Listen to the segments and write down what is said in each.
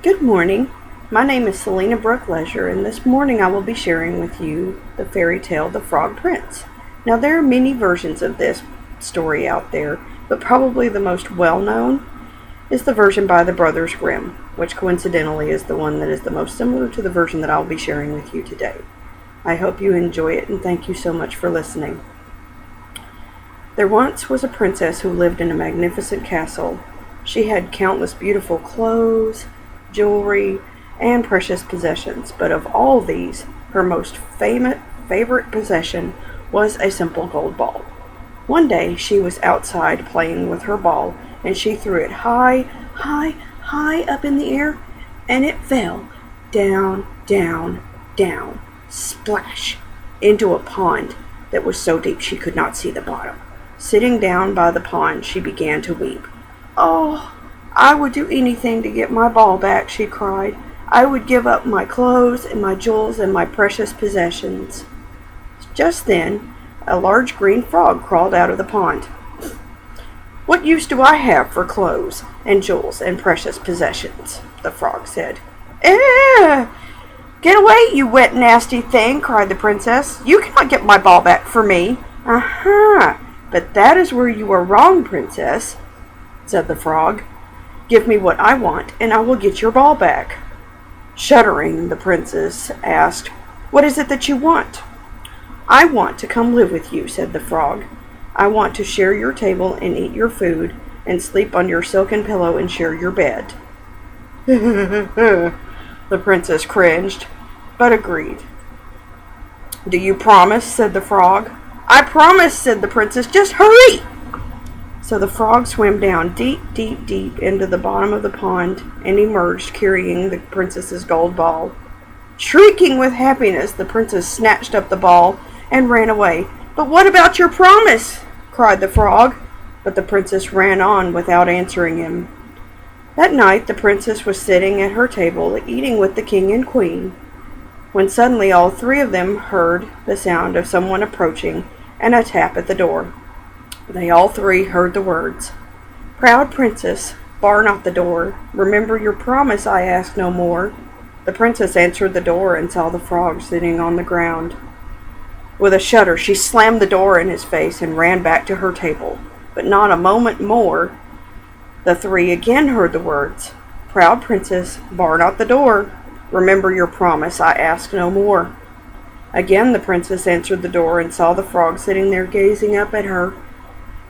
Good morning. My name is Selina Brook Leasure, and this morning I will be sharing with you the fairy tale The Frog Prince. Now, there are many versions of this story out there, but probably the most well-known is the version by the Brothers Grimm, which coincidentally is the one that is the most similar to the version that I'll be sharing with you today. I hope you enjoy it, and thank you so much for listening. There once was a princess who lived in a magnificent castle. She had countless beautiful clothes, jewelry, and precious possessions, but of all these, her most favorite possession was a simple gold ball. One day she was outside playing with her ball, and she threw it high, high, high up in the air, and it fell down, down, down, splash, into a pond that was so deep she could not see the bottom. Sitting down by the pond, she began to weep. "Oh, I would do anything to get my ball back," she cried. "I would give up my clothes and my jewels and my precious possessions." Just then, a large green frog crawled out of the pond. "What use do I have for clothes and jewels and precious possessions?" the frog said. "Get away, you wet, nasty thing," cried the princess. "You cannot get my ball back for me." "Aha! But that is where you are wrong, princess," said the frog. "Give me what I want, and I will get your ball back." Shuddering, the princess asked, "What is it that you want?" "I want to come live with you," said the frog. "I want to share your table and eat your food, and sleep on your silken pillow and share your bed." The princess cringed, but agreed. "Do you promise?" said the frog. "I promise," said the princess. "Just hurry!" So the frog swam down deep, deep, deep into the bottom of the pond and emerged carrying the princess's gold ball. Shrieking with happiness, the princess snatched up the ball and ran away. "But what about your promise?" cried the frog, but the princess ran on without answering him. That night the princess was sitting at her table eating with the king and queen, when suddenly all three of them heard the sound of someone approaching and a tap at the door. They all three heard the words, "Proud princess, bar not the door. Remember your promise, I ask no more." The princess answered the door and saw the frog sitting on the ground. With a shudder, she slammed the door in his face and ran back to her table. But not a moment more, the three again heard the words, "Proud princess, bar not the door. Remember your promise, I ask no more." Again the princess answered the door and saw the frog sitting there gazing up at her.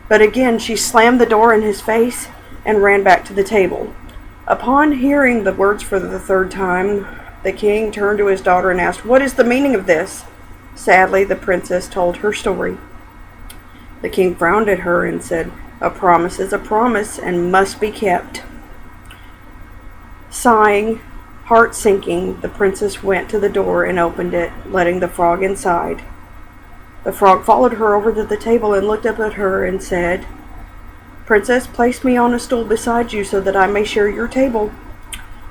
But again she slammed the door in his face and ran back to the table. Upon hearing the words for the third time, the king turned to his daughter and asked, "What is the meaning of this?" Sadly, the princess told her story. The king frowned at her and said, "A promise is a promise and must be kept." Sighing, heart sinking, the princess went to the door and opened it, letting the frog inside. The frog followed her over to the table and looked up at her and said, "Princess, place me on a stool beside you so that I may share your table."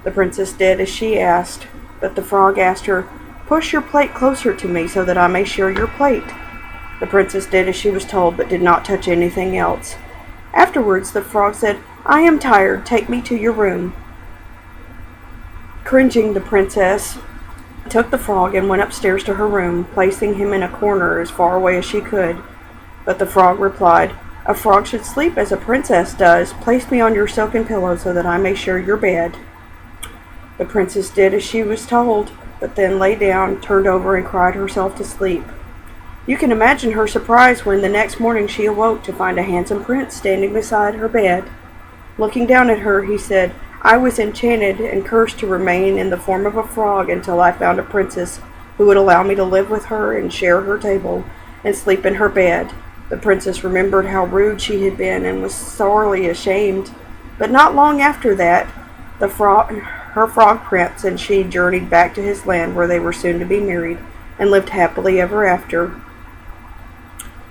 The princess did as she asked, but the frog asked her, "Push your plate closer to me so that I may share your plate." The princess did as she was told, but did not touch anything else. Afterwards, the frog said, "I am tired. Take me to your room." Cringing, the princess took the frog and went upstairs to her room, placing him in a corner as far away as she could. But the frog replied, "A frog should sleep as a princess does. Place me on your silken pillow so that I may share your bed." The princess did as she was told, but then lay down, turned over, and cried herself to sleep. You can imagine her surprise when the next morning she awoke to find a handsome prince standing beside her bed. Looking down at her, he said, "I was enchanted and cursed to remain in the form of a frog until I found a princess who would allow me to live with her and share her table and sleep in her bed." The princess remembered how rude she had been and was sorely ashamed. But not long after that, her frog prince and she journeyed back to his land where they were soon to be married and lived happily ever after.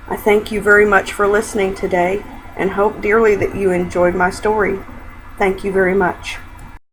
I thank you very much for listening today and hope dearly that you enjoyed my story. Thank you very much.